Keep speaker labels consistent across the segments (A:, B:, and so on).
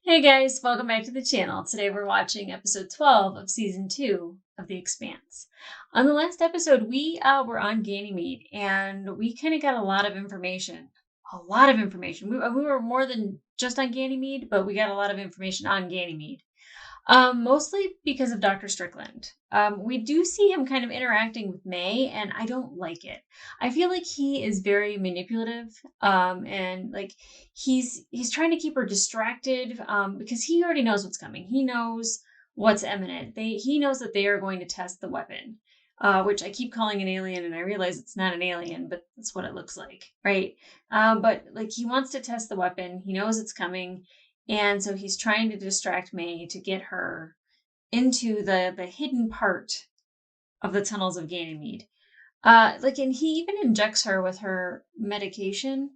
A: Hey guys, welcome back to the channel. Today we're watching episode 12 of season 2 of The Expanse. On the last episode, we were on Ganymede and we kind of got a lot of information. We were more than just on Ganymede, but we got a lot of information on Ganymede. Mostly because of Dr. Strickland. We do see him kind of interacting with May, and I don't like it. I feel like he is very manipulative, and like he's trying to keep her distracted, because he already knows what's coming. He knows what's imminent. He knows that they are going to test the weapon, which I keep calling an alien, and I realize it's not an alien, but that's what it looks like, right? But like he wants to test the weapon. He knows it's coming. And so he's trying to distract May to get her into the hidden part of the tunnels of Ganymede. And he even injects her with her medication,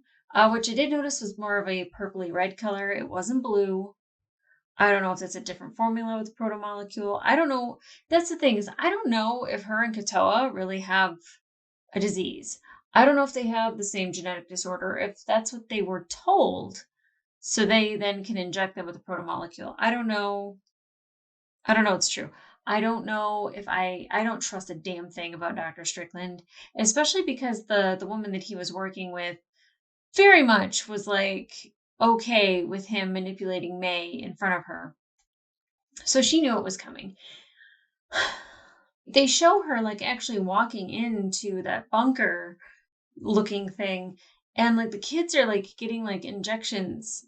A: which I did notice was more of a purpley red color. It wasn't blue. I don't know if it's a different formula with protomolecule. I don't know. That's the thing, is I don't know if her and Katoa really have a disease. I don't know if they have the same genetic disorder, if that's what they were told. So they then can inject them with a protomolecule. I don't know. It's true. I don't know if I don't trust a damn thing about Dr. Strickland, especially because the woman that he was working with very much was like okay with him manipulating May in front of her. So she knew it was coming. They show her like actually walking into that bunker looking thing, and like the kids are like getting like injections.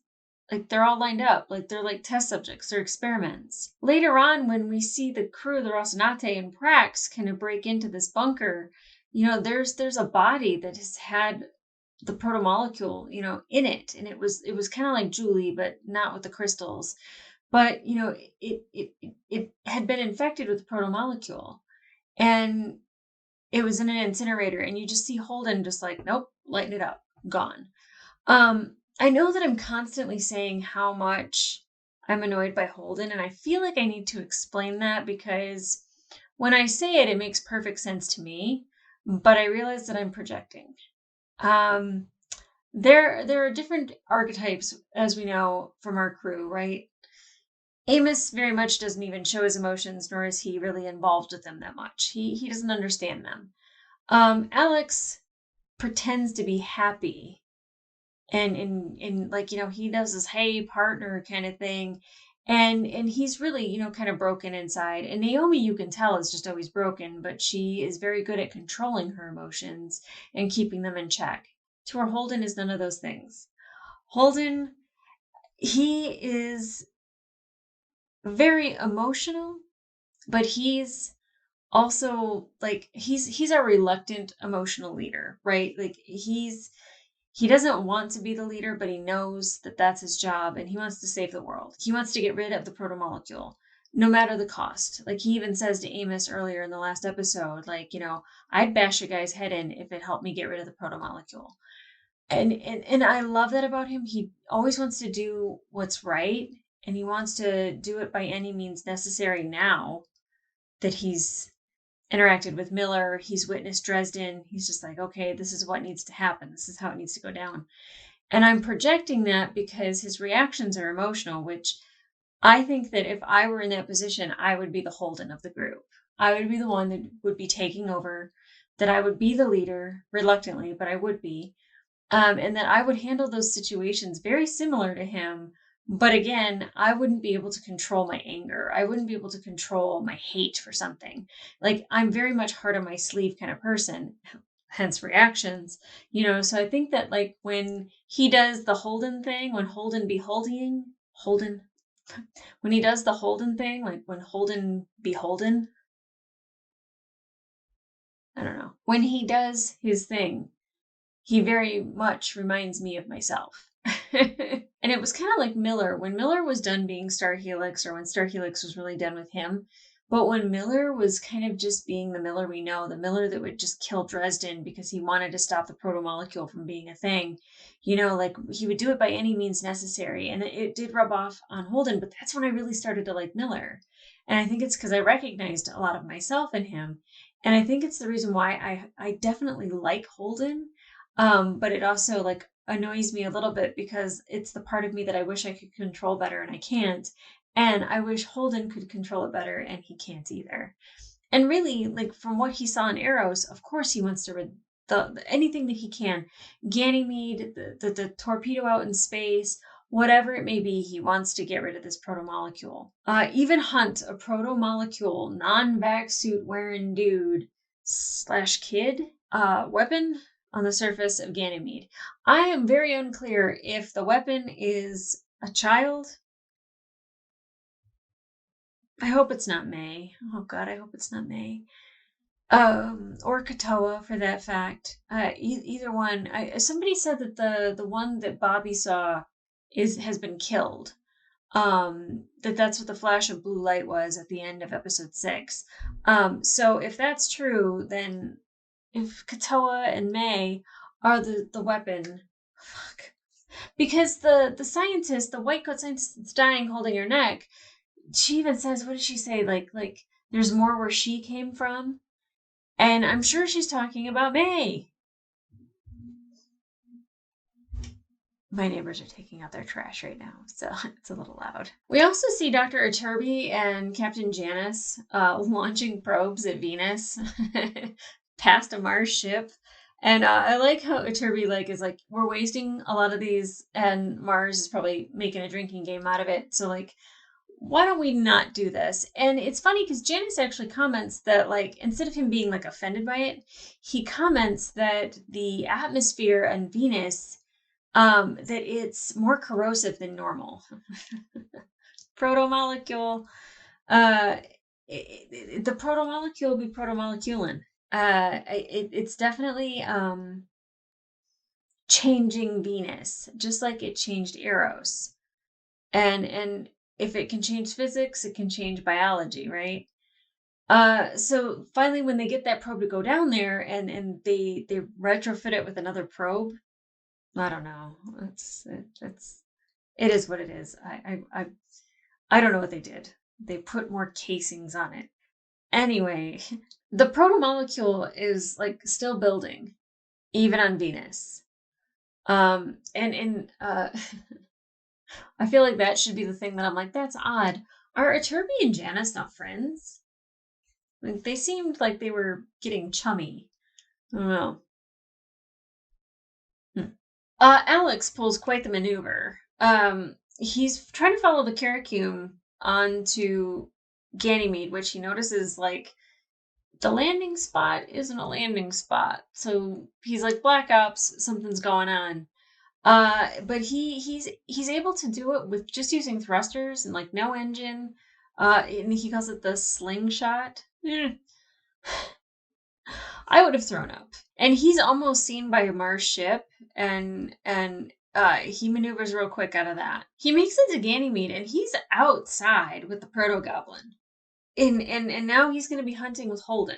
A: Like they're all lined up, like they're like test subjects, they're experiments. Later on, when we see the crew, the Rocinante and Prax kind of break into this bunker, there's a body that has had the protomolecule, in it. And it was kind of like Julie, but not with the crystals. But it had been infected with the protomolecule. And it was in an incinerator, and you just see Holden just like, nope, lighten it up, gone. I know that I'm constantly saying how much I'm annoyed by Holden, and I feel like I need to explain that because when I say it, it makes perfect sense to me, but I realize that I'm projecting. Um, there are different archetypes, as we know from our crew, right? Amos very much doesn't even show his emotions, nor is he really involved with them that much. He doesn't understand them. Alex pretends to be happy, and in like, he does this hey partner kind of thing, and he's really, kind of broken inside. And Naomi, you can tell, is just always broken, but she is very good at controlling her emotions and keeping them in check. To where Holden is none of those things. Holden, he is very emotional, but he's also like he's a reluctant emotional leader, right? Like he doesn't want to be the leader, but he knows that that's his job, and he wants to save the world. He wants to get rid of the protomolecule, no matter the cost. Like he even says to Amos earlier in the last episode, like, I'd bash a guy's head in if it helped me get rid of the protomolecule. And I love that about him. He always wants to do what's right, and he wants to do it by any means necessary. Now that he's interacted with Miller, he's witnessed Dresden, he's just like, okay, this is what needs to happen. This is how it needs to go down. And I'm projecting that because his reactions are emotional, which I think that if I were in that position, I would be the Holden of the group. I would be the one that would be taking over, that I would be the leader, reluctantly, but I would be. And that I would handle those situations very similar to him. But again, I wouldn't be able to control my anger. I wouldn't be able to control my hate for something. Like, I'm very much heart on my sleeve kind of person, hence reactions, So I think that, like, when he does the Holden thing, when Holden be Holden, when he does the Holden thing, like when Holden be Holden, I don't know. When he does his thing, he very much reminds me of myself. And it was kind of like Miller. When Miller was done being Star Helix, or when Star Helix was really done with him, but when Miller was kind of just being the Miller we know, the Miller that would just kill Dresden because he wanted to stop the protomolecule from being a thing, like he would do it by any means necessary. And it did rub off on Holden, but that's when I really started to like Miller. And I think it's because I recognized a lot of myself in him. And I think it's the reason why I definitely like Holden. But it also, like, annoys me a little bit because it's the part of me that I wish I could control better and I can't. And I wish Holden could control it better and he can't either. And really, like from what he saw in Arrows, of course he wants to rid anything that he can. Ganymede, the torpedo out in space, whatever it may be, he wants to get rid of this protomolecule. Even Hunt, a protomolecule, non-vac suit wearing dude / kid weapon on the surface of Ganymede. I am very unclear if the weapon is a child. I hope it's not May. Oh God, I hope it's not May. Or Katoa for that fact. Either one. Somebody said that the one that Bobbie saw has been killed. That's what the flash of blue light was at the end of episode 6. So if that's true, then if Katoa and May are the weapon, fuck. Because the scientist, the white coat scientist that's dying holding her neck, she even says, what did she say? Like there's more where she came from. And I'm sure she's talking about May. My neighbors are taking out their trash right now, so it's a little loud. We also see Dr. Iturbi and Captain Janice launching probes at Venus past a Mars ship. And I like how Iturbi is like, we're wasting a lot of these, and Mars is probably making a drinking game out of it. So why don't we not do this? And it's funny because Janice actually comments that instead of him being offended by it, he comments that the atmosphere on Venus, that it's more corrosive than normal. Protomolecule, the protomolecule be protomoleculen. It's definitely changing Venus, just like it changed Eros. And if it can change physics, it can change biology, right? So finally, when they get that probe to go down there and they retrofit it with another probe, I don't know. It is what it is. I don't know what they did. They put more casings on it. Anyway, the protomolecule is still building, even on Venus. I feel like that should be the thing that I'm like, that's odd. Are Iturbi and Janice not friends? They seemed like they were getting chummy. I don't know. Alex pulls quite the maneuver. He's trying to follow the Karakum onto Ganymede, which he notices the landing spot isn't a landing spot. So he's like, Black Ops, something's going on. But he's able to do it with just using thrusters and no engine. And he calls it the slingshot. I would have thrown up. And he's almost seen by a Mars ship, and he maneuvers real quick out of that. He makes it to Ganymede, and he's outside with the Proto Goblin. And now he's going to be hunting with Holden.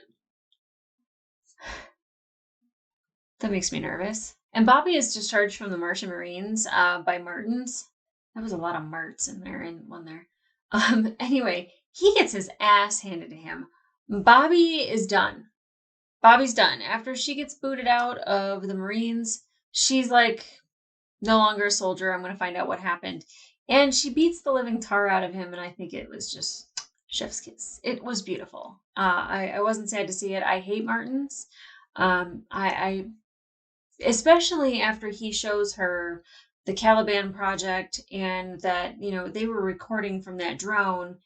A: That makes me nervous. And Bobbie is discharged from the Martian Marines by Martins. That was a lot of Marts in there in one there. Anyway, he gets his ass handed to him. Bobbie is done. Bobbie's done. After she gets booted out of the Marines, she's no longer a soldier. I'm going to find out what happened. And she beats the living tar out of him, and I think it was just chef's kiss. It was beautiful. I wasn't sad to see it. I hate Martins. I especially after he shows her the Caliban project and that, they were recording from that drone.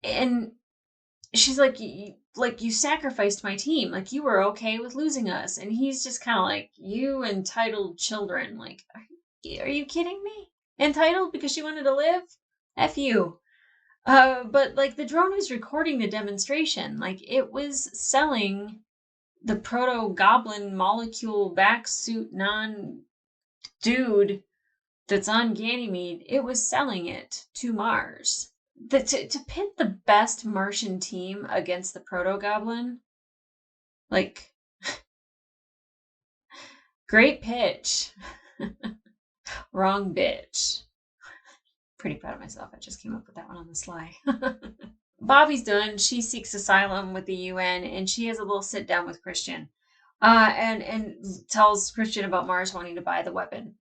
A: And she's like, you sacrificed my team. You were okay with losing us. And he's just kind of like, you entitled children. Are you kidding me? Entitled because she wanted to live? F you. But the drone was recording the demonstration. It was selling the proto-goblin molecule vac suit non-dude that's on Ganymede. It was selling it to Mars. To pit the best Martian team against the proto-goblin, great pitch. Wrong bitch. Pretty proud of myself. I just came up with that one on the sly. Bobbie's done. She seeks asylum with the UN, and she has a little sit down with Chrisjen, and tells Chrisjen about Mars wanting to buy the weapon.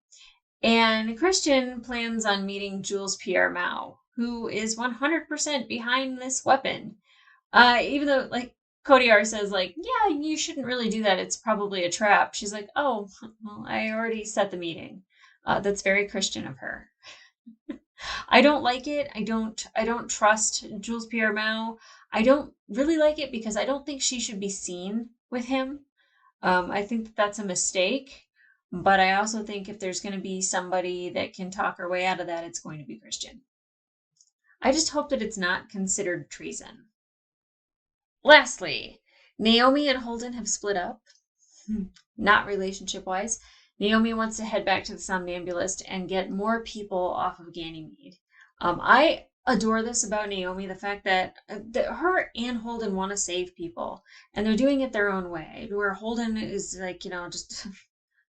A: And Chrisjen plans on meeting Jules Pierre Mao, who is 100% behind this weapon. Even though, like, Cody R says, like, yeah, you shouldn't really do that. It's probably a trap. She's like, oh, well, I already set the meeting. That's very Chrisjen of her. I don't like it. I don't trust Jules Pierre Mao. I don't really like it because I don't think she should be seen with him. I think that that's a mistake. But I also think if there's going to be somebody that can talk her way out of that, it's going to be Chrisjen. I just hope that it's not considered treason. Lastly, Naomi and Holden have split up. Not relationship-wise. Naomi wants to head back to the Somnambulist and get more people off of Ganymede. I adore this about Naomi, the fact that her and Holden want to save people, and they're doing it their own way, where Holden is like, just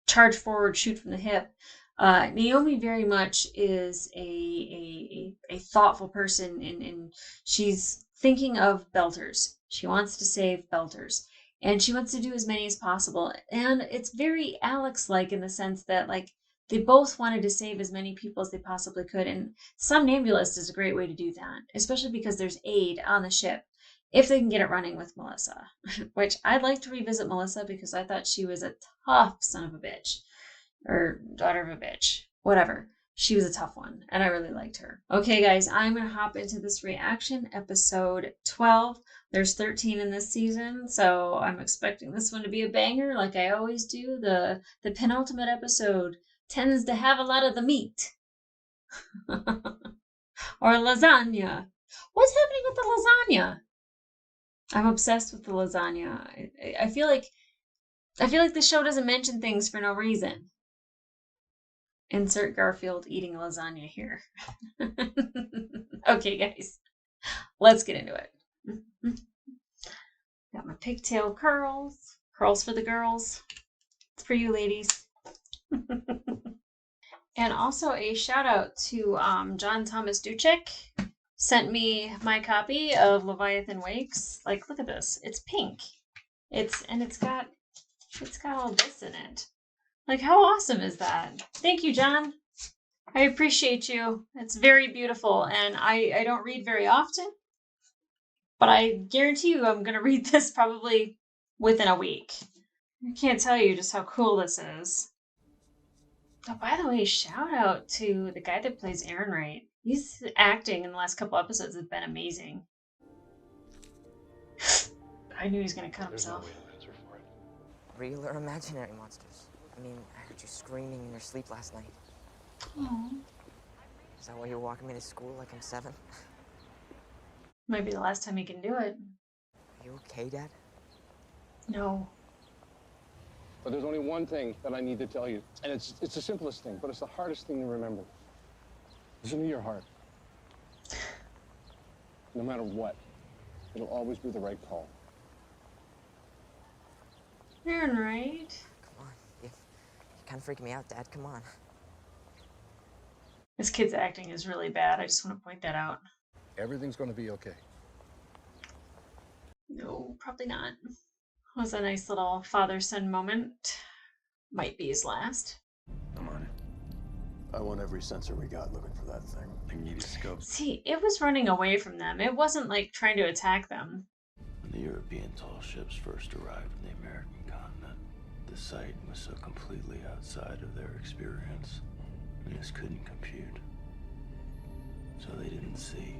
A: charge forward, shoot from the hip. Naomi very much is a thoughtful person, and she's thinking of Belters. She wants to save Belters. And she wants to do as many as possible. And it's very Alex-like in the sense that, like, they both wanted to save as many people as they possibly could. And Somnambulist is a great way to do that, especially because there's aid on the ship if they can get it running with Melissa, which I'd like to revisit Melissa because I thought she was a tough son of a bitch, or daughter of a bitch, whatever. She was a tough one, and I really liked her. Okay, guys, I'm going to hop into this reaction, episode 12. There's 13 in this season, so I'm expecting this one to be a banger, like I always do. The penultimate episode tends to have a lot of the meat. Or lasagna. What's happening with the lasagna? I'm obsessed with the lasagna. I feel like the show doesn't mention things for no reason. Insert Garfield eating lasagna here. Okay, guys, let's get into it. Got my pigtail curls. Curls for the girls. It's for you, ladies. And also a shout out to John Thomas Duchek. Sent me my copy of Leviathan Wakes. Like, look at this. It's pink. It's got all this in it. Like, how awesome is that? Thank you, John. I appreciate you. It's very beautiful, and I don't read very often, but I guarantee you I'm going to read this probably within a week. I can't tell you just how cool this is. Oh, by the way, shout out to the guy that plays Errinwright. His acting in the last couple episodes has been amazing. I knew he was going to cut himself.
B: Real or imaginary monsters? I mean, I heard you screaming in your sleep last night.
A: Aww.
B: Is that why you're walking me to school like I'm 7?
A: Might be the last time he can do it.
B: Are you okay, Dad?
A: No.
C: But there's only one thing that I need to tell you, and it's the simplest thing, but it's the hardest thing to remember. Listen to your heart. No matter what, it'll always be the right call.
A: Errinwright.
B: Come on, you're kind of freaking me out, Dad. Come on.
A: This kid's acting is really bad. I just want to point that out.
C: Everything's going to be okay.
A: No, probably not. It was a nice little father-son moment. Might be his last.
D: Come on. I want every sensor we got looking for that thing. I need a scope.
A: See, it was running away from them. It wasn't like trying to attack them.
D: When the European tall ships first arrived in the American continent, the site was so completely outside of their experience, they just couldn't compute. So they didn't see.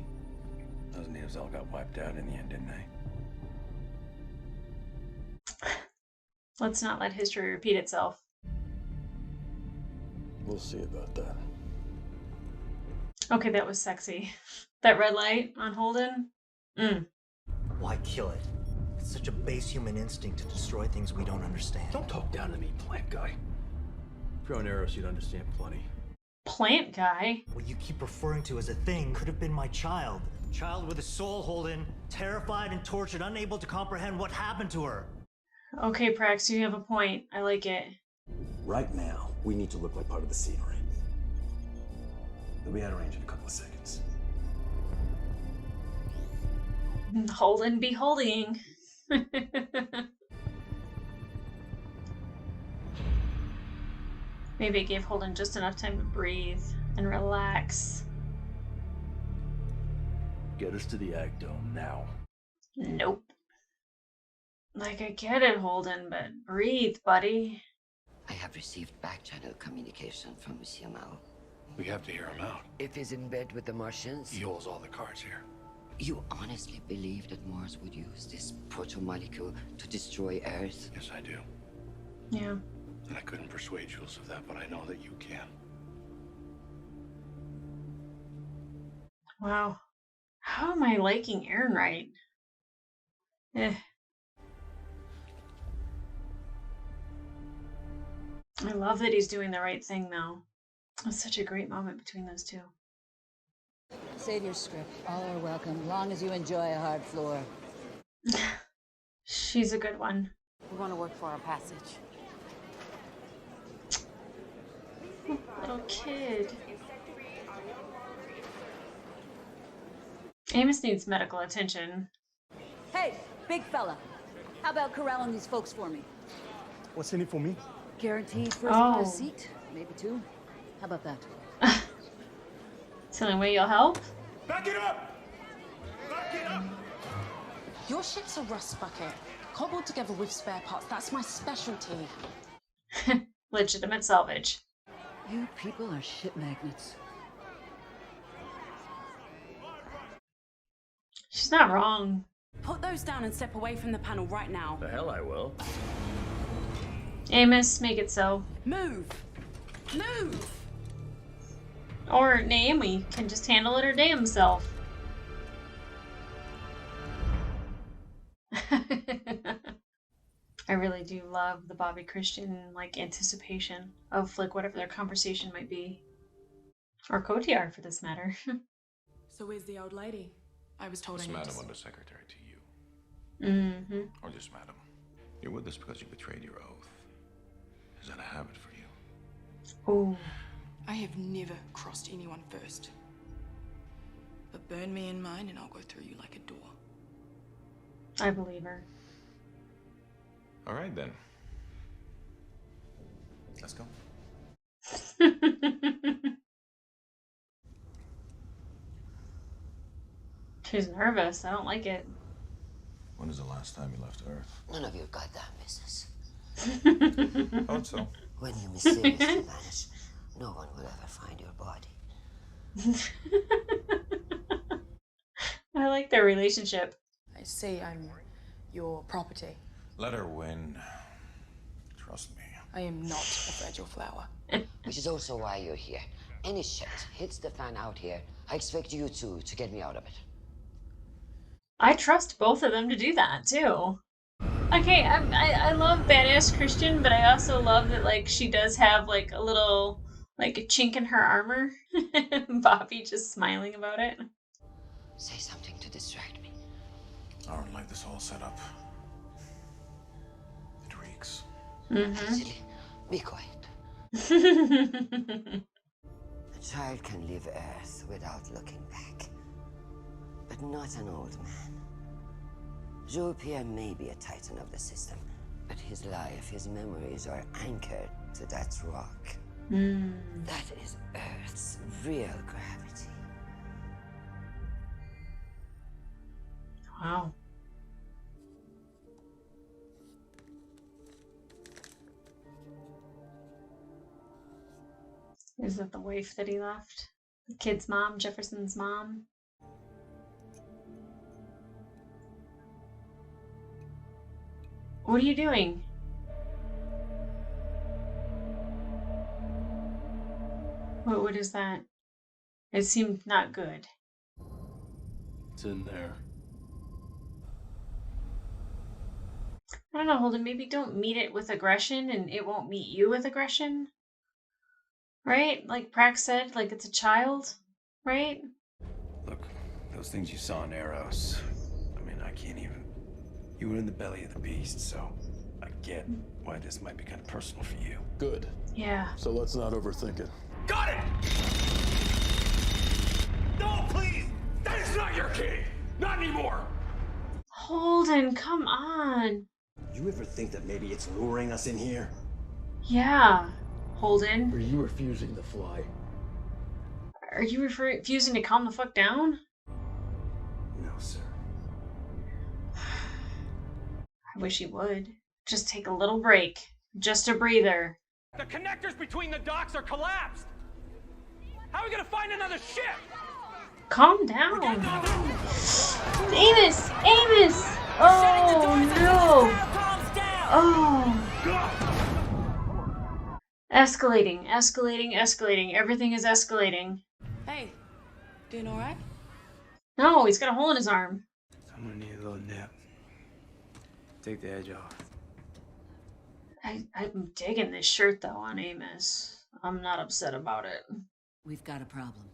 D: Those natives all got wiped out in the end, didn't they?
A: Let's not let history repeat itself.
D: We'll see about that.
A: Okay, that was sexy. That red light on Holden?
E: Why kill it? It's such a base human instinct to destroy things we don't understand.
D: Don't talk down to me, plant guy. If you're on Eros, you'd understand plenty.
A: Plant guy?
E: What you keep referring to as a thing could have been my child. Child with a soul, Holden. Terrified and tortured, unable to comprehend what happened to her.
A: Okay, Prax, you have a point. I like it.
F: Right now, we need to look like part of the scenery. They'll be out of range in a couple of seconds.
A: Holden be holding. Maybe it gave Holden just enough time to breathe and relax.
D: Get us to the Ag Dome now.
A: Nope. Like, I get it, Holden, but breathe, buddy.
G: I have received back-channel communication from Monsieur Mao.
F: We have to hear him out.
G: If he's in bed with the Martians,
F: He holds all the cards here.
G: you honestly believe that Mars would use this proto-molecule to destroy Earth?
F: Yes, I do.
A: Yeah.
F: And I couldn't persuade Jules of that, but I know that you can.
A: Wow. How am I liking Errinwright? I love that he's doing the right thing, though. It's such a great moment between those two.
H: Save your script. All are welcome, long as you enjoy a hard floor.
A: She's a good one.
I: We want to work for our passage.
A: Little kid. Amos needs medical attention.
H: Hey, big fella. How about corralling these folks for me?
J: What's in it for me?
H: Guaranteed first class seat. Maybe two. How about that?
A: It's the only way you'll help?
J: Back it up! Back it up!
I: Your ship's a rust bucket, cobbled together with spare parts. That's my specialty.
A: Legitimate salvage.
H: You people are ship magnets.
A: She's not wrong.
I: Put those down and step away from the panel right now.
D: The hell I will.
A: Amos, make it so.
I: Move! Move!
A: Or Naomi can just handle it her damn self. I really do love the Bobbie Chrisjen like anticipation of like whatever their conversation might be. Or Cotillard for this matter.
I: So where's the old lady? I was told
K: It's
I: I need
K: Madam
I: to...
K: Undersecretary to you.
A: Mm-hmm.
K: Or just Madam. You're with us because you betrayed your oath. Is that a habit for you?
A: Ooh.
I: I have never crossed anyone first. But burn me in mine and I'll go through you like a door.
A: I believe her.
K: All right, then. Let's go.
A: She's nervous. I don't like it.
K: When was the last time you left Earth?
G: None of your goddamn business.
K: Oh, so?
G: When you mysteriously vanish, no one will ever find your body.
A: I like their relationship.
I: I see I'm your property.
K: Let her win. Trust me.
I: I am not a fragile flower.
G: Which is also why you're here. Any shit hits the fan out here, I expect you to get me out of it.
A: I trust both of them to do that too. Okay, I love badass Chrisjen, but I also love that like she does have like a little like a chink in her armor. Bobbie just smiling about it.
G: Say something to distract me.
K: I don't like this whole setup. It reeks.
G: Actually, be quiet. A child can leave Earth without looking back. But not an old man. Jules Pierre may be a titan of the system, but his life, his memories are anchored to that rock. That is Earth's real gravity.
A: Wow. Is that the wife that he left? The kid's mom, Jefferson's mom? What are you doing? What is that? It seemed not good.
D: It's in there.
A: I don't know, Holden, maybe don't meet it with aggression and it won't meet you with aggression. Right? Like Prax said, like it's a child, right?
F: Look, those things you saw in Eros, I mean, I can't even... You were in the belly of the beast, so I get why this might be kind of personal for you.
J: Good.
A: Yeah.
J: So let's not overthink it.
F: Got it! No, please! That is not your kid! Not anymore!
A: Holden, come on.
F: You ever think that maybe it's luring us in here?
A: Yeah. Holden?
J: Are you refusing to fly?
A: Are you refusing to calm the fuck down?
F: No, sir.
A: I wish he would. Just take a little break. Just a breather.
L: The connectors between the docks are collapsed! How are we gonna find another ship?
A: Calm down. Amos! Amos! Oh no! Oh. Escalating, escalating, escalating. Everything is escalating.
I: Hey, doing all right?
A: No, he's got a hole in his arm.
F: I'm gonna need a little nap. Take the edge off.
A: I'm digging this shirt though on Amos. I'm not upset about it.
H: We've got a problem.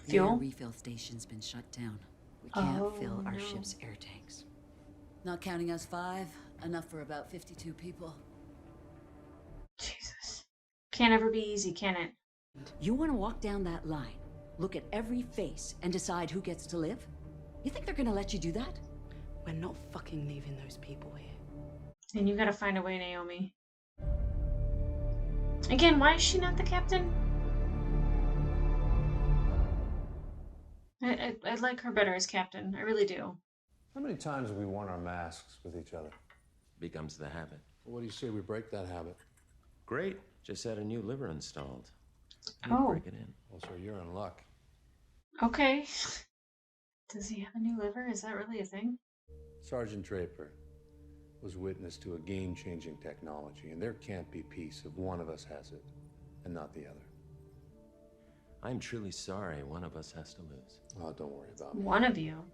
A: Fuel?
H: The air refill station's been shut down. We can't fill our ship's air tanks. Not counting us 5, enough for about 52 people.
A: Jesus. Can't ever be easy, can it?
H: You want to walk down that line, look at every face, and decide who gets to live? You think they're gonna let you do that?
I: We're not fucking leaving those people here.
A: And you gotta find a way, Naomi. Again, why is she not the captain? I'd like her better as captain. I really do.
M: How many times have we worn our masks with each other?
D: Becomes the habit.
M: Well, what do you say we break that habit?
D: Great. Just had a new liver installed.
A: Oh.
D: Break it in.
M: Well, sir, you're in luck.
A: Okay. Does he have a new liver? Is that really a thing?
M: Sergeant Draper was witness to a game-changing technology, and there can't be peace if one of us has it and not the other.
D: I'm truly sorry one of us has to lose.
M: Oh, don't worry about me.
A: One of you.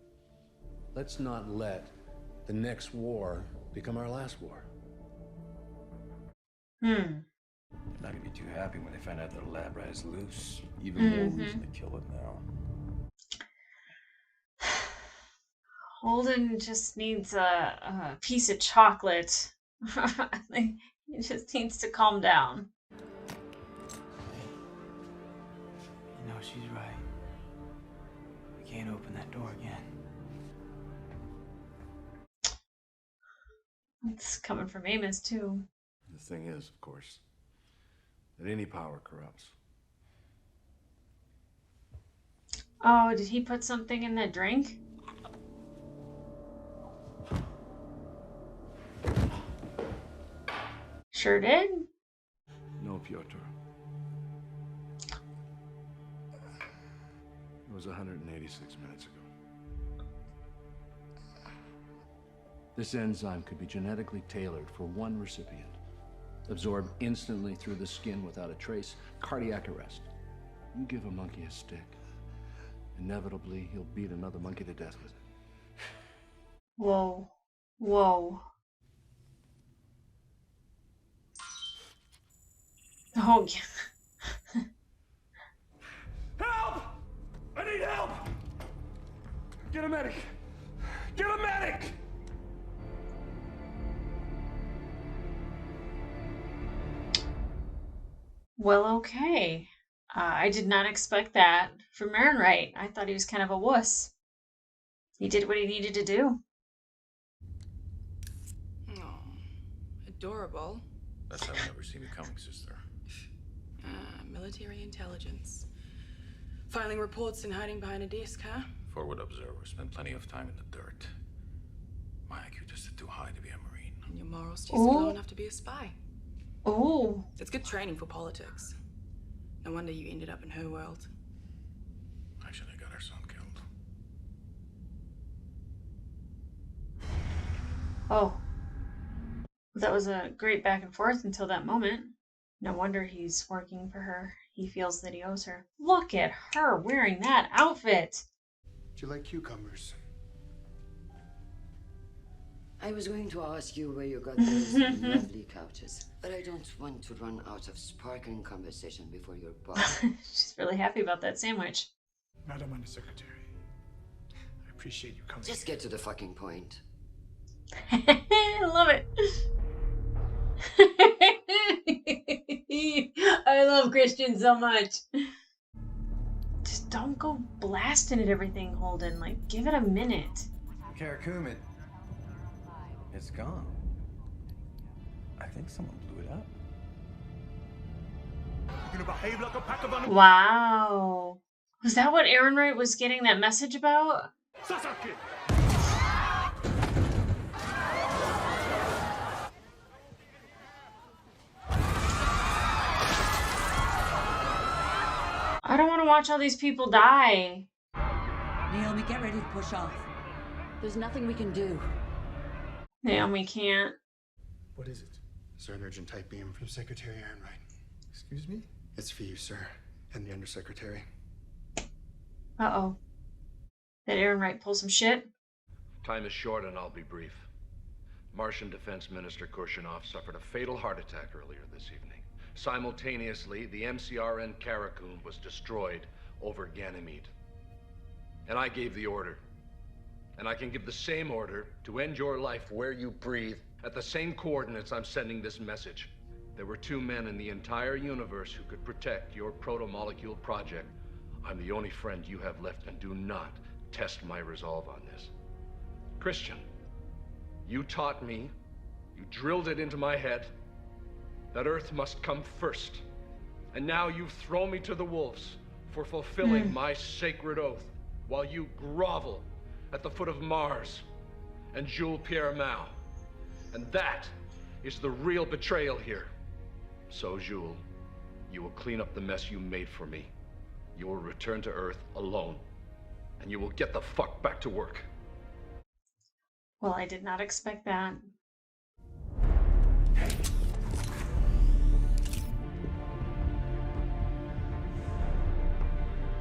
M: Let's not let the next war become our last war.
F: They're not gonna be too happy when they find out the lab rat is loose. Even more reason to kill it now.
A: Holden just needs a piece of chocolate. He just needs to calm down.
F: You know, she's right. We can't open that door again.
A: It's coming from Amos, too.
M: The thing is, of course, that any power corrupts.
A: Oh, did he put something in that drink? Sure did.
M: No, Piotr. It was 186 minutes ago. This enzyme could be genetically tailored for one recipient. Absorbed instantly through the skin without a trace. Cardiac arrest. You give a monkey a stick. Inevitably, he'll beat another monkey to death with it.
A: Whoa. Whoa. Oh, yeah.
L: Help! I need help! Get a medic! Get a medic!
A: Well, okay. I did not expect that from Errinwright. I thought he was kind of a wuss. He did what he needed to do.
I: Oh, adorable.
K: That's how I never see me coming, sister.
I: Military intelligence. Filing reports and hiding behind a desk, huh?
K: Forward observer, spent plenty of time in the dirt. My IQ just too high to be a Marine.
I: And your morals just low enough to be a spy.
A: Oh.
I: It's good training for politics. No wonder you ended up in her world.
K: Actually, I got her son killed.
A: Oh. That was a great back and forth until that moment. No wonder he's working for her. He feels that he owes her. Look at her wearing that outfit.
J: Do you like cucumbers?
G: I was going to ask you where you got those lovely couches, but I don't want to run out of sparkling conversation before your boss.
A: She's really happy about that sandwich.
J: Madam Undersecretary, I appreciate you coming.
G: Just get to the fucking point.
A: I love it. I love Chrisjen so much. Just don't go blasting at everything, Holden. Like, give it a minute.
F: Karakum, it's gone. I think someone blew it up.
L: gonna behave like a pack of animals.
A: Wow. Was that what Errinwright was getting that message about?
L: Sasaki!
A: I don't want to watch all these people die.
H: Naomi, get ready to push off. There's nothing we can do.
A: Naomi can't.
J: What is it? Sir, an urgent type beam from Secretary Errinwright. Excuse me? It's for you, sir, and the Undersecretary.
A: Uh-oh. Did Errinwright pull some shit?
M: Time is short and I'll be brief. Martian Defense Minister Kurshunov suffered a fatal heart attack earlier this evening. Simultaneously, the MCRN Karakun was destroyed over Ganymede. And I gave the order. And I can give the same order to end your life where you breathe at the same coordinates I'm sending this message. There were 2 men in the entire universe who could protect your proto-molecule project. I'm the only friend you have left, and do not test my resolve on this. Chrisjen, you taught me, you drilled it into my head, that Earth must come first. And now you've thrown me to the wolves for fulfilling my sacred oath, while you grovel at the foot of Mars and Jules Pierre Mao. And that is the real betrayal here. So, Jules, you will clean up the mess you made for me. You will return to Earth alone. And you will get the fuck back to work.
A: Well, I did not expect that.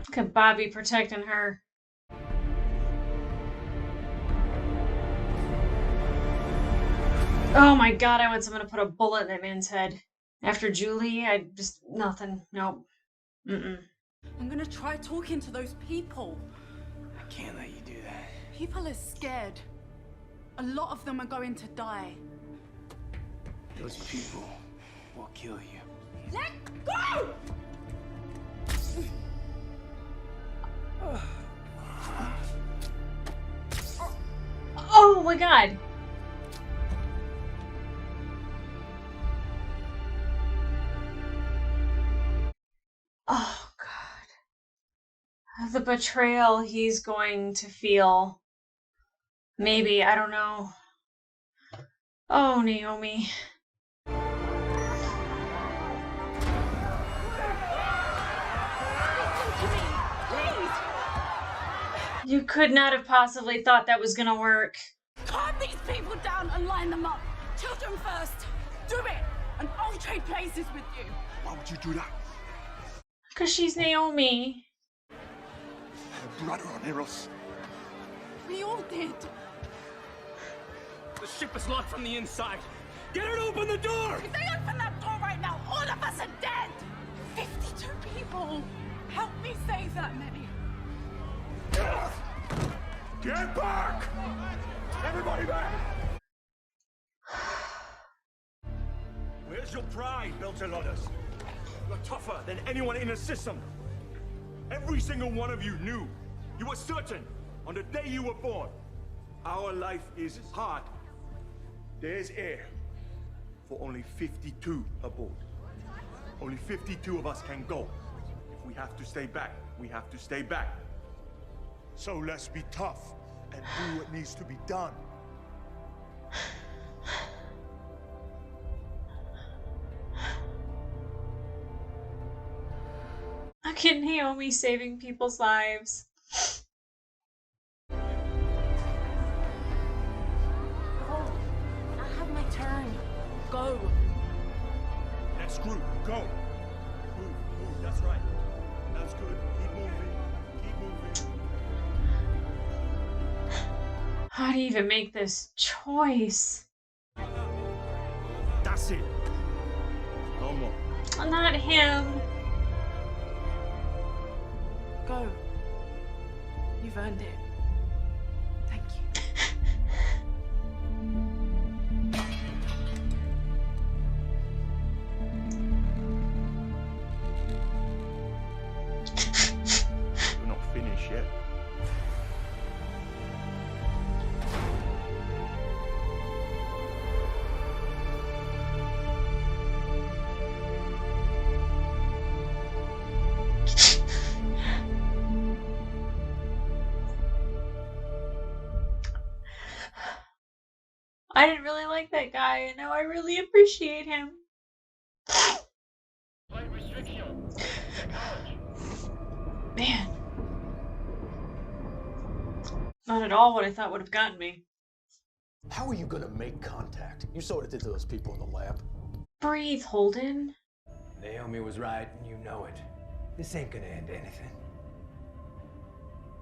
A: Look at Bobbie protecting her. Oh my god, I want someone to put a bullet in that man's head. After Julie, I just... nothing. Nope. Mm-mm.
N: I'm gonna try talking to those people.
F: I can't let you do that.
N: People are scared. A lot of them are going to die.
F: Those people will kill you.
N: Let go!
A: Oh my god! Oh god. The betrayal he's going to feel. Maybe, I don't know. Oh, Naomi. You could not have possibly thought that was gonna work.
N: Calm these people down and line them up. Children first. Do it, and I'll trade places with you.
L: Why would you do that?
A: Because she's Naomi.
L: Her brother on Eros.
N: We all did.
L: The ship is locked from the inside. Get her to open the door!
N: If they open that door right now, all of us are dead. 52 people. Help me save that many.
L: Get back! Everybody back! Where's your pride, Beltelodas? You're tougher than anyone in the system. Every single one of you knew. You were certain on the day you were born. Our life is hard. There's air for only 52 aboard. Only 52 of us can go. If we have to stay back, we have to stay back. So let's be tough and do what needs to be done.
A: Look at Naomi saving people's lives.
N: Oh, I have my turn. Go.
L: Next group, go. Move, that's right. That's good. Keep moving. Keep moving.
A: How do you even make this choice?
L: That's it. No more.
A: Not him.
N: Go. You've earned it. Thank you.
L: You're not finished yet.
A: I didn't really like that guy, and now I really appreciate him. Man. Not at all what I thought would have gotten me.
O: How are you gonna make contact? You saw what it did to those people in the lab.
A: Breathe, Holden.
F: Naomi was right, and you know it. This ain't gonna end anything.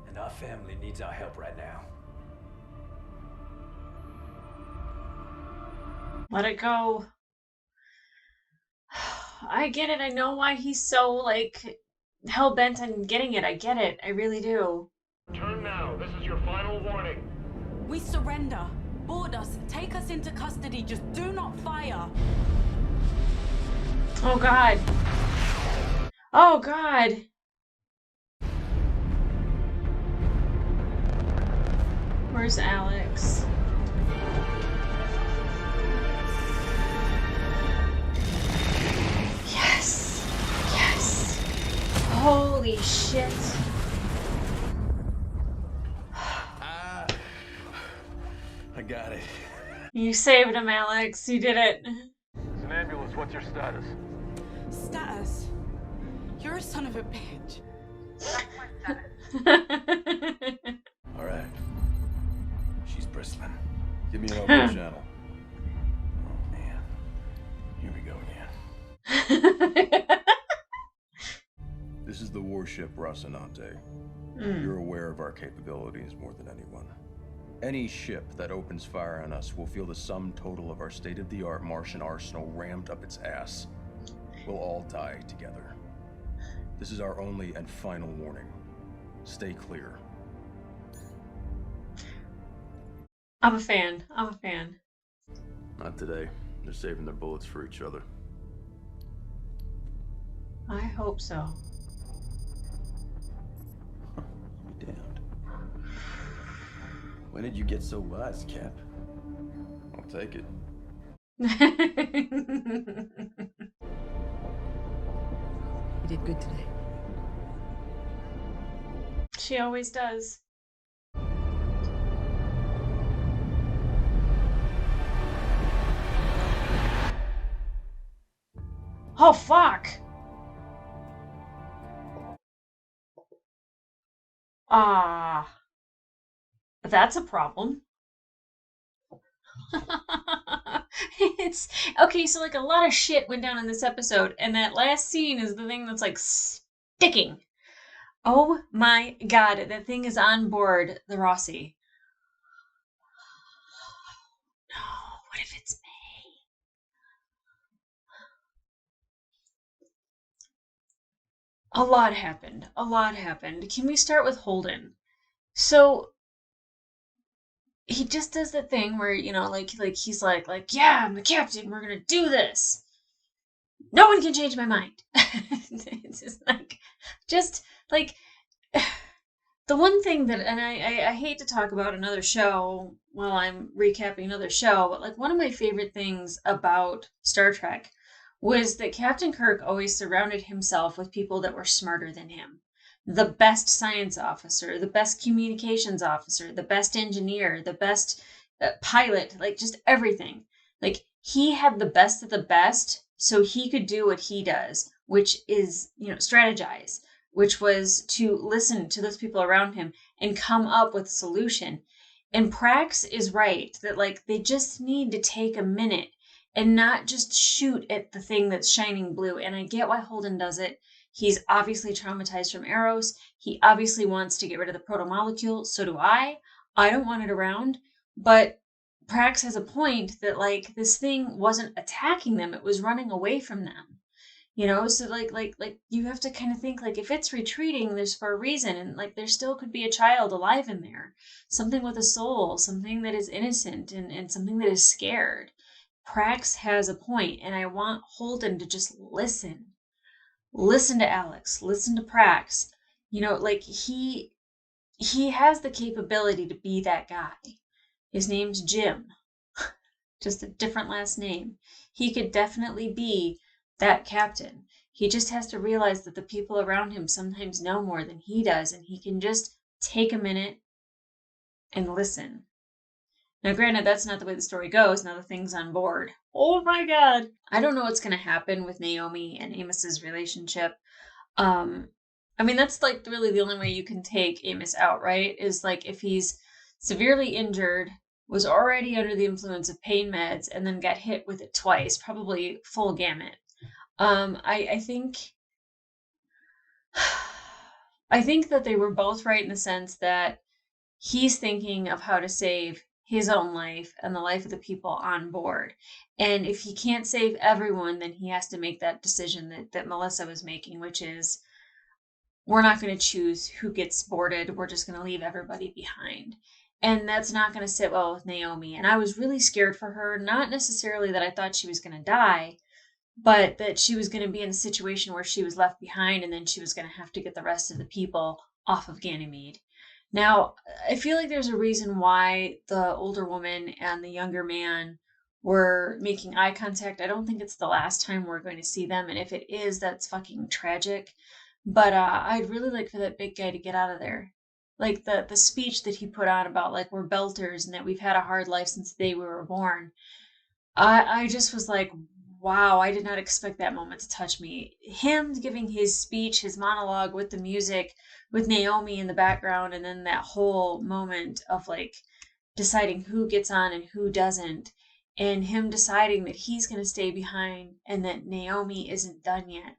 F: And our family needs our help right now.
A: Let it go. I get it. I know why he's so, like, hell-bent on getting it. I get it. I really do.
L: Turn now. This is your final warning.
N: We surrender. Board us. Take us into custody. Just do not fire.
A: Oh, God. Oh, God. Where's Alex? Yes. Yes. Holy shit.
F: I got it.
A: You saved him, Alex. You did it.
L: It's an ambulance. What's your status?
N: Status? You're a son of a bitch.
F: All right. She's bristling.
D: Give me an open channel.
F: Oh, man. Here we go again.
D: This is the warship Rocinante. You're aware of our capabilities more than anyone. Any ship that opens fire on us will feel the sum total of our state-of-the-art Martian arsenal rammed up its ass. We'll all die together. This is our only and final warning. Stay clear.
A: I'm a fan. I'm a fan.
D: Not today. They're saving their bullets for each other.
A: I hope so.
F: Be damned. When did you get so wise, Cap?
D: I'll take it.
H: You did good today.
A: She always does. Oh, fuck! That's a problem. It's okay, so like a lot of shit went down in this episode, and that last scene is the thing that's like sticking. Oh my god, that thing is on board the Rossi. No, what if it's May? A lot happened. A lot happened. Can we start with Holden? So he just does the thing where, you know, like he's like, yeah, I'm the captain. We're gonna do this. No one can change my mind. It's just like, the one thing that, and I hate to talk about another show while I'm recapping another show, but like one of my favorite things about Star Trek was that Captain Kirk always surrounded himself with people that were smarter than him. The best science officer, the best communications officer, the best engineer, the best pilot, like just everything. Like he had the best of the best, so he could do what he does, which is, you know, strategize, which was to listen to those people around him and come up with a solution. And Prax is right that like they just need to take a minute and not just shoot at the thing that's shining blue. And I get why Holden does it. He's obviously traumatized from Eros. He obviously wants to get rid of the proto-molecule. So do I. I don't want it around. But Prax has a point that, like, this thing wasn't attacking them. It was running away from them. You know? So, like you have to kind of think, like, if it's retreating, there's for a reason. And, like, there still could be a child alive in there. Something with a soul. Something that is innocent and something that is scared. Prax has a point, and I want Holden to just listen. Listen to Alex. Listen to Prax. You know, like he has the capability to be that guy. His name's Jim. Just a different last name. He could definitely be that captain. He just has to realize that the people around him sometimes know more than he does, and he can just take a minute and listen. Now, granted, that's not the way the story goes. Now the thing's on board. Oh my god. I don't know what's going to happen with Naomi and Amos's relationship. I mean, that's like really the only way you can take Amos out, right? Is like if he's severely injured, was already under the influence of pain meds, and then got hit with it twice, probably full gamut. I think I think that they were both right in the sense that he's thinking of how to save his own life and the life of the people on board. And if he can't save everyone, then he has to make that decision that Melissa was making, which is, we're not going to choose who gets boarded. We're just going to leave everybody behind. And that's not going to sit well with Naomi. And I was really scared for her, not necessarily that I thought she was going to die, but that she was going to be in a situation where she was left behind and then she was going to have to get the rest of the people off of Ganymede. Now, I feel like there's a reason why the older woman and the younger man were making eye contact. I don't think it's the last time we're going to see them. And if it is, that's fucking tragic. But I'd really like for that big guy to get out of there. Like the speech that he put on about like we're belters and that we've had a hard life since the day we were born. I just was like, wow, I did not expect that moment to touch me. Him giving his speech, his monologue with the music, with Naomi in the background, and then that whole moment of like deciding who gets on and who doesn't, and him deciding that he's going to stay behind and that Naomi isn't done yet.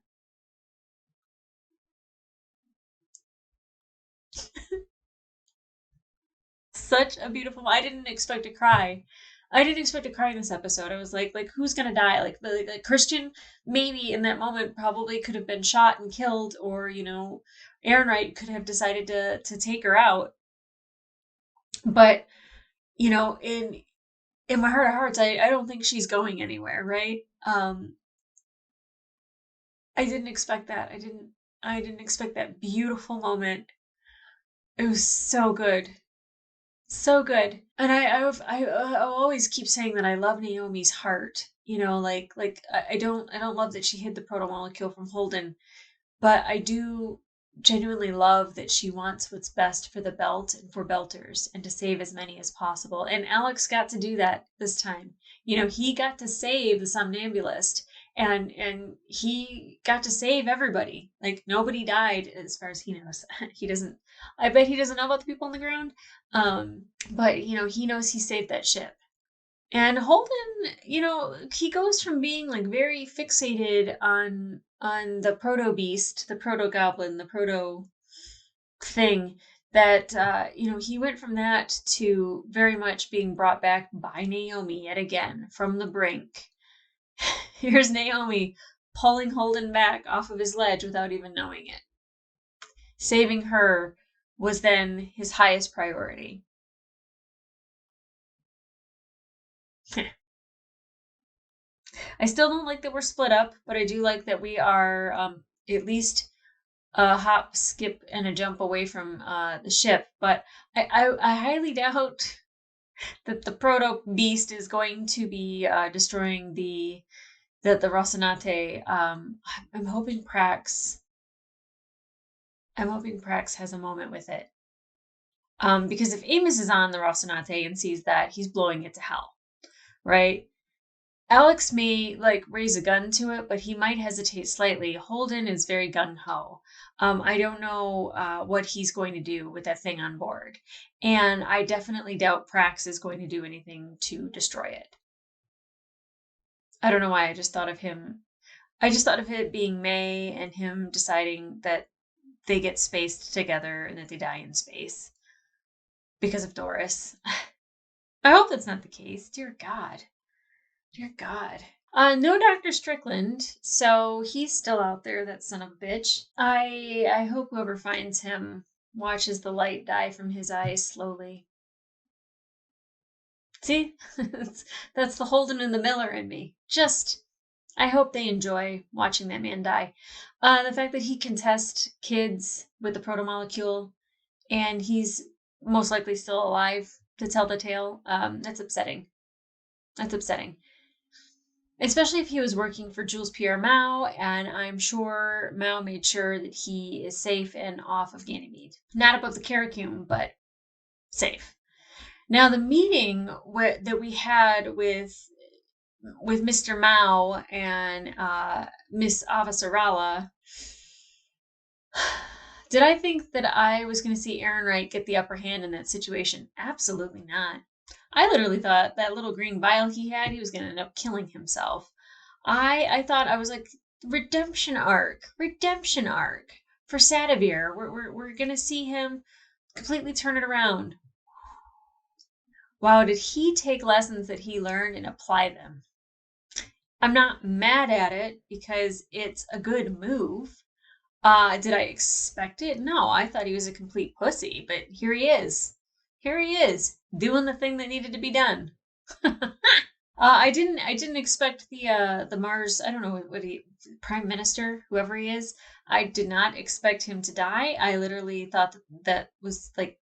A: Such a beautiful, I didn't expect to cry. I didn't expect to cry in this episode. I was like who's gonna die? Like Chrisjen, maybe in that moment probably could have been shot and killed, or Errinwright could have decided to take her out. But in my heart of hearts, I don't think she's going anywhere, right? I didn't expect that. I didn't expect that beautiful moment. It was so good. So good. And I'll always keep saying that I love Naomi's heart. I don't love that she hid the proto-molecule from Holden, but I do genuinely love that she wants what's best for the belt and for belters and to save as many as possible. And Alex got to do that this time. He got to save the somnambulist, and he got to save everybody. Like nobody died as far as he knows. I bet he doesn't know about the people on the ground. But he knows he saved that ship. And Holden, he goes from being like very fixated on the proto beast, the proto goblin, the proto thing, that he went from that to very much being brought back by Naomi yet again from the brink. Here's Naomi pulling Holden back off of his ledge without even knowing it. Saving her was then his highest priority. I still don't like that we're split up, but I do like that we are at least a hop, skip, and a jump away from the ship. But I highly doubt that the proto beast is going to be destroying the Rocinante. I'm hoping Prax has a moment with it. Because if Amos is on the Rocinante and sees that, he's blowing it to hell, right? Alex may raise a gun to it, but he might hesitate slightly. Holden is very gung-ho. I don't know what he's going to do with that thing on board. And I definitely doubt Prax is going to do anything to destroy it. I don't know why. I just thought of it being May and him deciding that they get spaced together and that they die in space because of Doris. I hope that's not the case. Dear God. Dear God. No Dr. Strickland, so he's still out there, that son of a bitch. I hope whoever finds him watches the light die from his eyes slowly. See? That's the Holden and the Miller in me. I hope they enjoy watching that man die. The fact that he can test kids with the proto-molecule and he's most likely still alive to tell the tale, that's upsetting. That's upsetting. Especially if he was working for Jules Pierre Mao, and I'm sure Mao made sure that he is safe and off of Ganymede. Not above the Karakum, but safe. Now the meeting that we had with Mr. Mao and Miss Avasarala, did I think that I was going to see Errinwright get the upper hand in that situation? Absolutely not. I literally thought that little green vial he had, he was going to end up killing himself. I thought, I was like, redemption arc for Sadavir. We're going to see him completely turn it around. Wow, did he take lessons that he learned and apply them? I'm not mad at it because it's a good move. Did I expect it? No, I thought he was a complete pussy, but here he is. Here he is, doing the thing that needed to be done. I didn't expect the Mars, I don't know what he, Prime Minister, whoever he is, I did not expect him to die. I literally thought that was like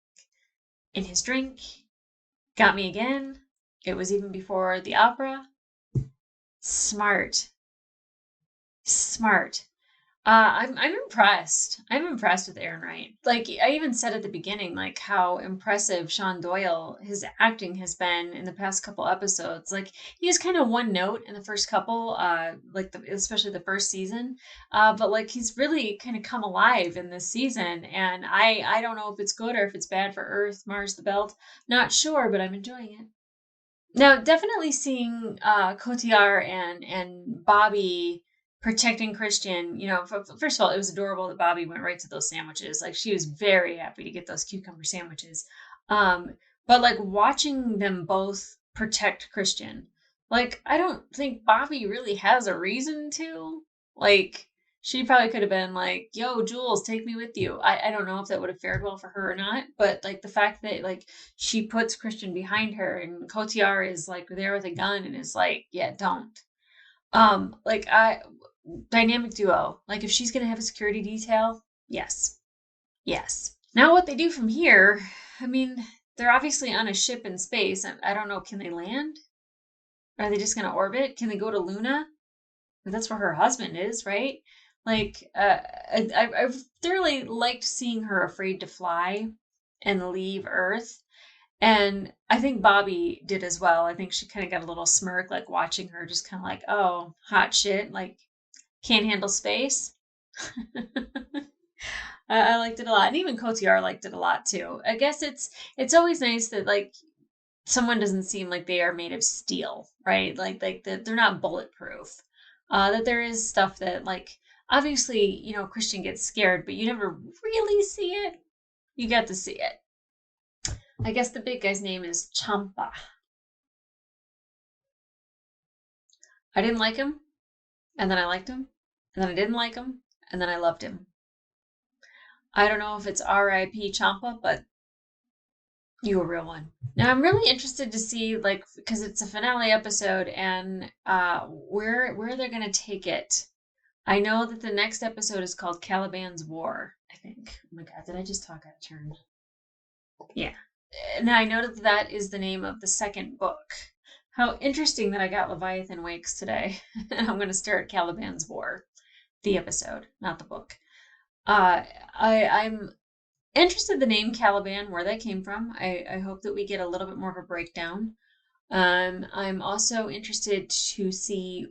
A: in his drink. Got me again. It was even before the opera. Smart. I'm impressed. I'm impressed with Errinwright. Like, I even said at the beginning, like, how impressive Sean Doyle, his acting has been in the past couple episodes. Like, he was kind of one note in the first couple, especially the first season. But like, he's really kind of come alive in this season. And I don't know if it's good or if it's bad for Earth, Mars, the Belt. Not sure, but I'm enjoying it. Now, definitely seeing Cotillard and Bobbie protecting Chrisjen, you know, first of all, it was adorable that Bobbie went right to those sandwiches. Like, she was very happy to get those cucumber sandwiches. But like, watching them both protect Chrisjen, like, I don't think Bobbie really has a reason to. Like, she probably could have been like, yo, Jules, take me with you. I don't know if that would have fared well for her or not, but like, the fact that like she puts Chrisjen behind her and Cotillard is like there with a gun and is like, yeah, don't. Dynamic duo. Like, if she's going to have a security detail, yes. Now what they do from here, I mean, they're obviously on a ship in space. I don't know, can they land? Are they just going to orbit? Can they go to Luna? That's where her husband is, right? Like, I've thoroughly liked seeing her afraid to fly and leave Earth. And I think Bobbie did as well. I think she kind of got a little smirk, like watching her just kind of like, oh, hot shit. Like, can't handle space. I liked it a lot. And even Cotillard liked it a lot too. I guess it's always nice that like someone doesn't seem like they are made of steel, right? Like they're not bulletproof. That there is stuff that like, obviously, you know, Chrisjen gets scared, but you never really see it. You get to see it. I guess the big guy's name is Champa. I didn't like him, and then I liked him, and then I didn't like him, and then I loved him. I don't know if it's R.I.P. Champa, but you a real one. Now I'm really interested to see, like, because it's a finale episode, and where they're gonna take it. I know that the next episode is called Caliban's War, I think. Oh my god, did I just talk out of turn? Yeah. Now I know that is the name of the second book. How interesting that I got Leviathan Wakes today. And I'm going to start Caliban's War. The episode, not the book. I'm interested in the name Caliban, where that came from. I hope that we get a little bit more of a breakdown. I'm also interested to see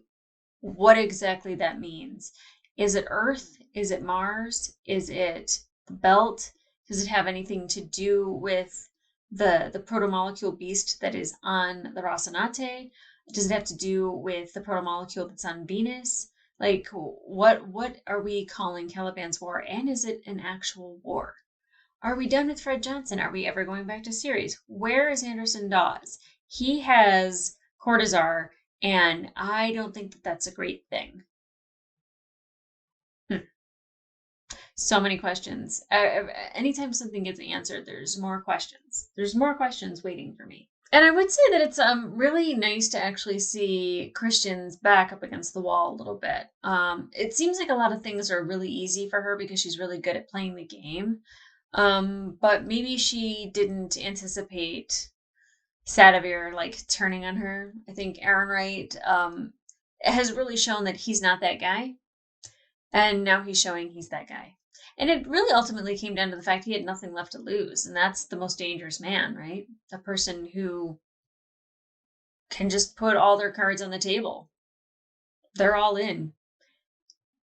A: what exactly that means. Is it Earth? Is it Mars? Is it the Belt? Does it have anything to do with the protomolecule beast that is on the Rocinante? Does it have to do with the protomolecule that's on Venus? Like, what are we calling Caliban's War? And is it an actual war? Are we done with Fred Johnson? Are we ever going back to series? Where is Anderson Dawes? He has Cortazar, and I don't think that that's a great thing. So many questions. Anytime something gets answered, there's more questions. There's more questions waiting for me. And I would say that it's really nice to actually see Chrisjen's back up against the wall a little bit. It seems like a lot of things are really easy for her because she's really good at playing the game. But maybe she didn't anticipate Sadavir like turning on her. I think Errinwright has really shown that he's not that guy. And now he's showing he's that guy. And it really ultimately came down to the fact he had nothing left to lose. And that's the most dangerous man, right? A person who can just put all their cards on the table. They're all in.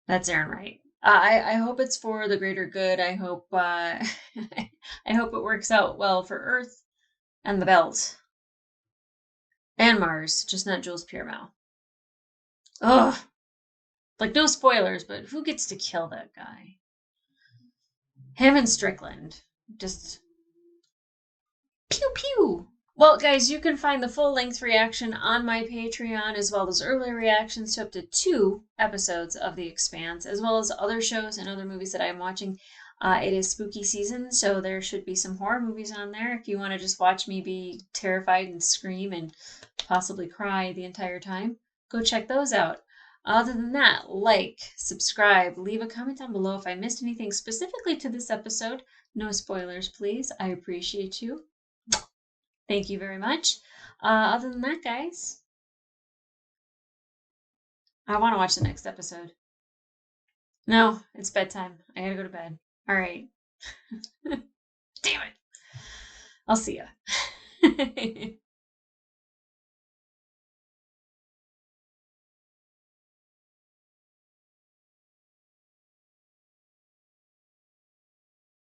A: That's Errinwright. I hope it's for the greater good. I hope I hope it works out well for Earth and the Belt and Mars, just not Jules Pierremont. Ugh. Like, no spoilers, but who gets to kill that guy? Him and Strickland. Just pew pew. Well, guys, you can find the full-length reaction on my Patreon, as well as early reactions to up to 2 episodes of The Expanse, as well as other shows and other movies that I'm watching. It is spooky season, so there should be some horror movies on there. If you want to just watch me be terrified and scream and possibly cry the entire time, go check those out. Other than that, like, subscribe, leave a comment down below if I missed anything specifically to this episode. No spoilers, please. I appreciate you. Thank you very much. Other than that, guys, I want to watch the next episode. No, it's bedtime. I gotta go to bed. All right. Damn it. I'll see ya.